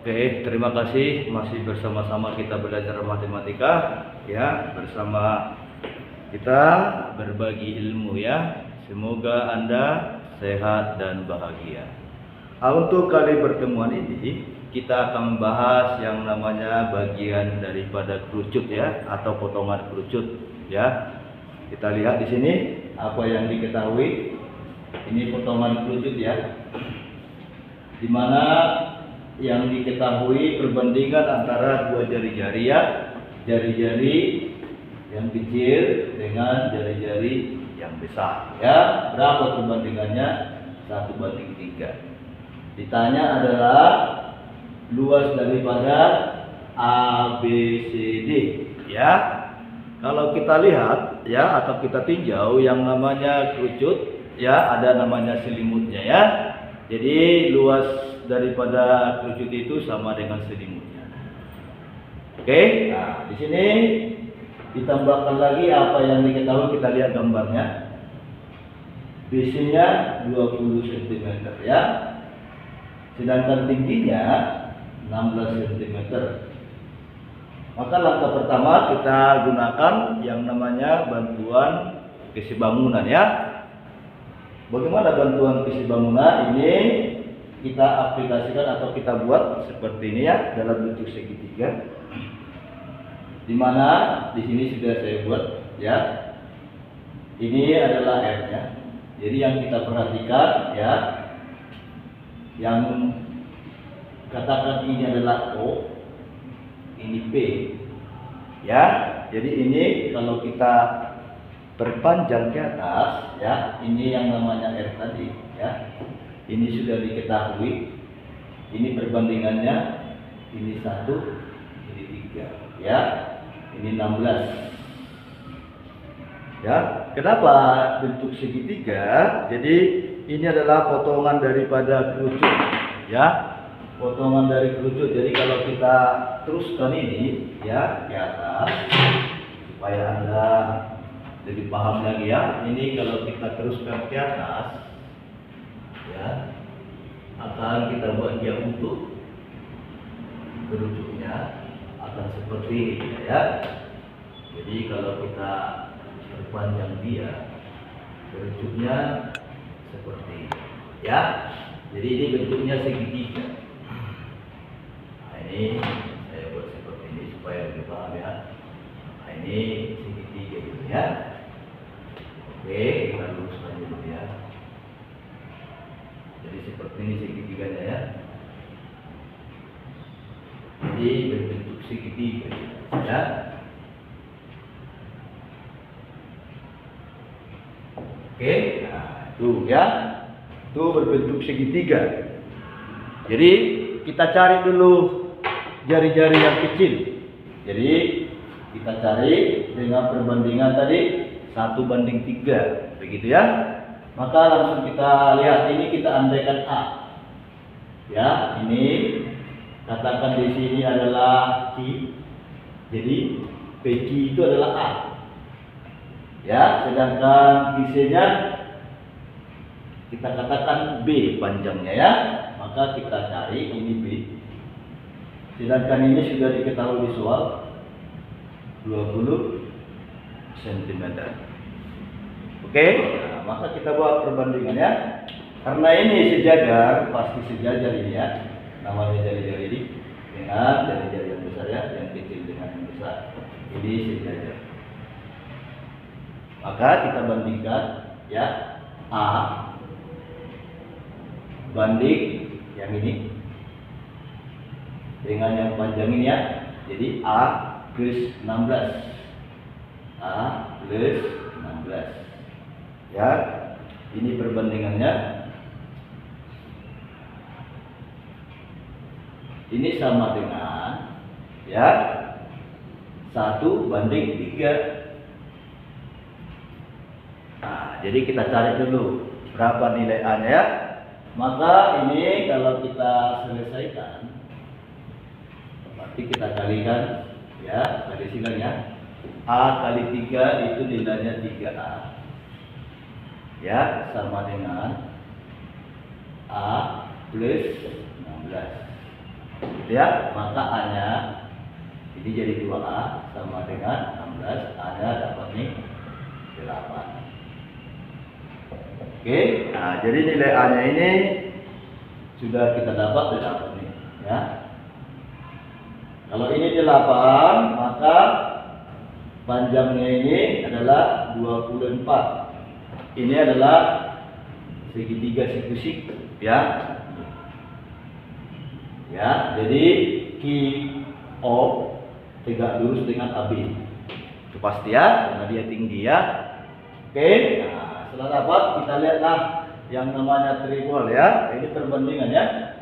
Oke, terima kasih masih bersama-sama kita belajar matematika ya, bersama kita berbagi ilmu ya. Semoga Anda sehat dan bahagia. Untuk kali pertemuan ini kita akan membahas yang namanya bagian daripada kerucut ya, atau potongan kerucut ya. Kita lihat di sini apa yang diketahui. Ini potongan kerucut ya, dimana yang diketahui perbandingan antara dua jari-jari ya, jari-jari yang kecil dengan jari-jari yang besar ya. Berapa perbandingannya? 1:3. Ditanya adalah luas daripada ABCD ya. Kalau kita lihat ya, atau kita tinjau yang namanya kerucut ya, ada namanya selimutnya ya. Jadi luas daripada kerucut itu sama dengan selimutnya. Oke, nah di sini ditambahkan lagi apa yang diketahui. Kita lihat gambarnya. BC-nya 20 cm ya, sedangkan tingginya 16 cm. Maka langkah pertama kita gunakan yang namanya bantuan kesebangunan ya. Bagaimana bantuan kesebangunan ini? Kita aplikasikan atau kita buat seperti ini ya, dalam bentuk segitiga. Dimana di sini sudah saya buat ya. Ini adalah R-nya. Jadi yang kita perhatikan ya, yang katakan ini adalah O, ini P ya. Jadi ini kalau kita perpanjang ke atas ya, ini yang namanya R tadi ya. Ini sudah diketahui. Ini perbandingannya, ini 1, ini 3 ya. Ini 16 ya. Kenapa bentuk segitiga? Jadi ini adalah potongan daripada kerucut ya, potongan dari kerucut. Jadi kalau kita teruskan ini ya ke atas, supaya Anda lebih paham lagi ya. Ini kalau kita teruskan ke atas ya, akan kita buat dia untuk kerucutnya akan seperti ini ya. Jadi kalau kita perpanjang dia, kerucutnya seperti ini ya. Jadi ini bentuknya segitiga. Nah, ini saya buat seperti ini supaya lebih paham ya. Nah, ini segitiga gitu ya. Oke, kita luruskan dulu ya. Jadi seperti ini segitiganya ya. Jadi berbentuk segitiga ya. Oke, nah itu ya, itu berbentuk segitiga. Jadi kita cari dulu jari-jari yang kecil. Jadi kita cari dengan perbandingan tadi 1:3, begitu ya. Maka langsung kita lihat, ini kita andaikan A ya. Ini katakan di sini adalah Q, jadi PQ itu adalah A ya. Sedangkan QC-nya kita katakan B panjangnya ya. Maka kita cari ini B. Sedangkan ini sudah diketahui di soal 20 cm. Oke, nah, maka kita buat perbandingannya. Karena ini sejajar, pasti sejajar ini ya. Namanya jari-jari ini dengan jari-jari yang besar ya, yang kecil dengan yang besar. Ini sejajar. Maka kita bandingkan ya, A banding yang ini dengan yang panjang ini ya. Jadi A plus 16. A plus 16 ya. Ini perbandingannya. Ini sama dengan ya 1:3. Nah, jadi kita cari dulu berapa nilai A-nya ya. Maka ini kalau kita selesaikan, berarti kita kalikan ya, kali silang ya. A kali 3 itu nilainya 3A ya, sama dengan A plus 16 Ya, maka A-nya ini jadi 2A sama dengan 16, A-nya dapat nih 8. Oke, nah jadi nilai A-nya ini sudah kita dapat nih, ya. Kalau ini 8, maka panjangnya ini adalah 24. Ini adalah segitiga siku, ya. Ya, jadi QO tegak lurus dengan AB. Itu pasti ya, karena dia tinggi ya. Oke, nah, setelah dapat kita lihatlah yang namanya trigol ya. Ini perbandingan ya.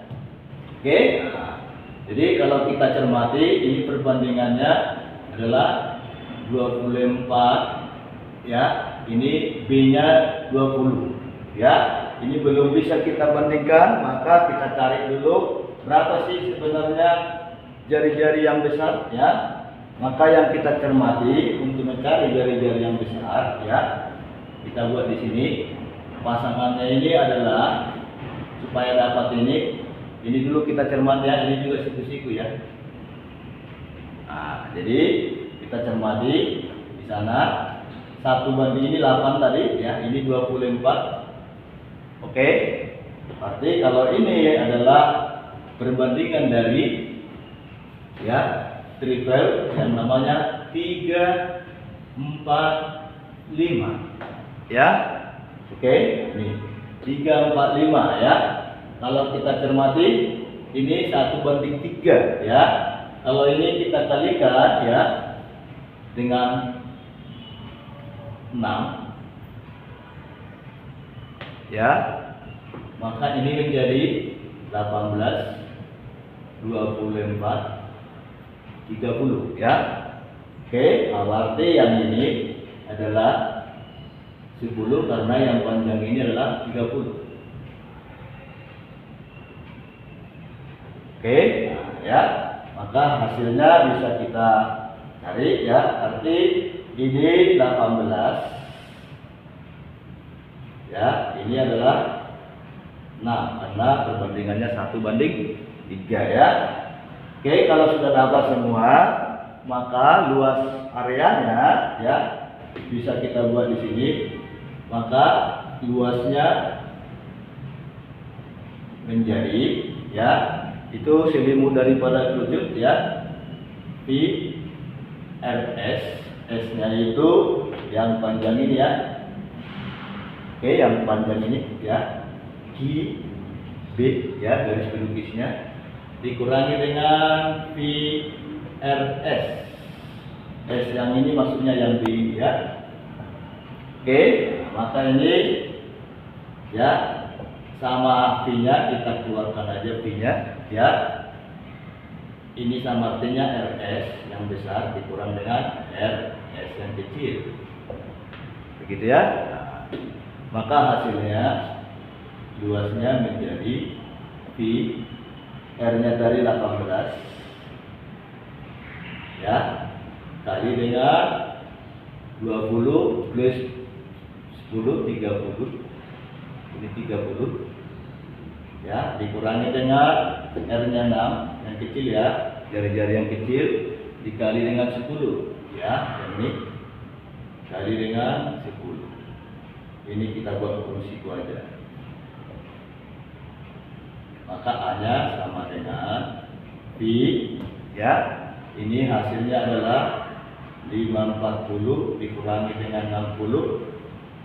Oke, nah, jadi kalau kita cermati ini perbandingannya adalah 24 ya. Ini B-nya 20 ya. Ini belum bisa kita bandingkan, maka kita cari dulu berapa sih sebenarnya jari-jari yang besar ya. Maka yang kita cermati untuk mencari jari-jari yang besar ya, kita buat di sini. Pasangannya ini adalah supaya dapat ini dulu kita cermati ya, ini juga siku-siku ya. Nah, jadi kita cermati di sana 1 banding ini 8 tadi ya, ini 24. Oke. Berarti kalau ini adalah perbandingan dari ya triple yang namanya 3, 4, 5 ya. Oke, ini 3, 4, 5 ya. Kalau kita cermati ini 1 banding 3 ya. Kalau ini kita kalikan ya dengan 6 ya, maka ini menjadi 18, 24, 30 ya. Oke, berarti yang ini adalah 10 karena yang panjang ini adalah 30. Oke, nah, ya. Maka hasilnya bisa kita cari ya. Arti ini 18 ya, ini adalah 6 karena perbandingannya 1 banding 3 ya. Oke, kalau sudah dapat semua, maka luas areanya ya bisa kita buat di sini. Maka luasnya menjadi ya, itu selimut daripada kerucut ya, PRS, S-nya itu yang panjang ini ya. Oke, yang panjang ini ya, QB ya, garis pelukisnya dikurangi dengan VRS. S yang ini maksudnya yang B ya. Oke, maka ini ya sama V-nya kita keluarkan aja V-nya ya. Ini sama artinya RS yang besar dikurang dengan RS yang kecil. Begitu ya. Maka hasilnya luasnya menjadi V, R-nya dari 18 ya, kali dengan 20 plus 10, 30. Ini 30 ya, dikurangi dengan R-nya 6 yang kecil ya, jari-jari yang kecil, dikali dengan 10 ya, ini kali dengan 10. Ini kita buat fungsi aja. Maka A-nya sama dengan V ya. Ini hasilnya adalah 540 dikurangi dengan 60.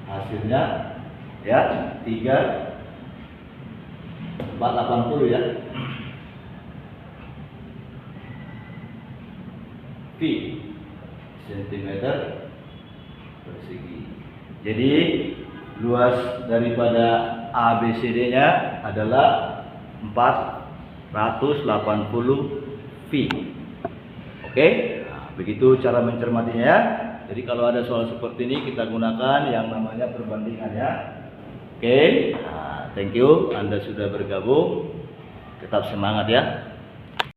Hasilnya ya 480 ya. V cm persegi. Jadi luas daripada ABCD-nya adalah 480 V. Oke, nah, begitu cara mencermatinya ya. Jadi kalau ada soal seperti ini kita gunakan yang namanya perbandingan ya. Oke, nah, thank you Anda sudah bergabung. Tetap semangat ya.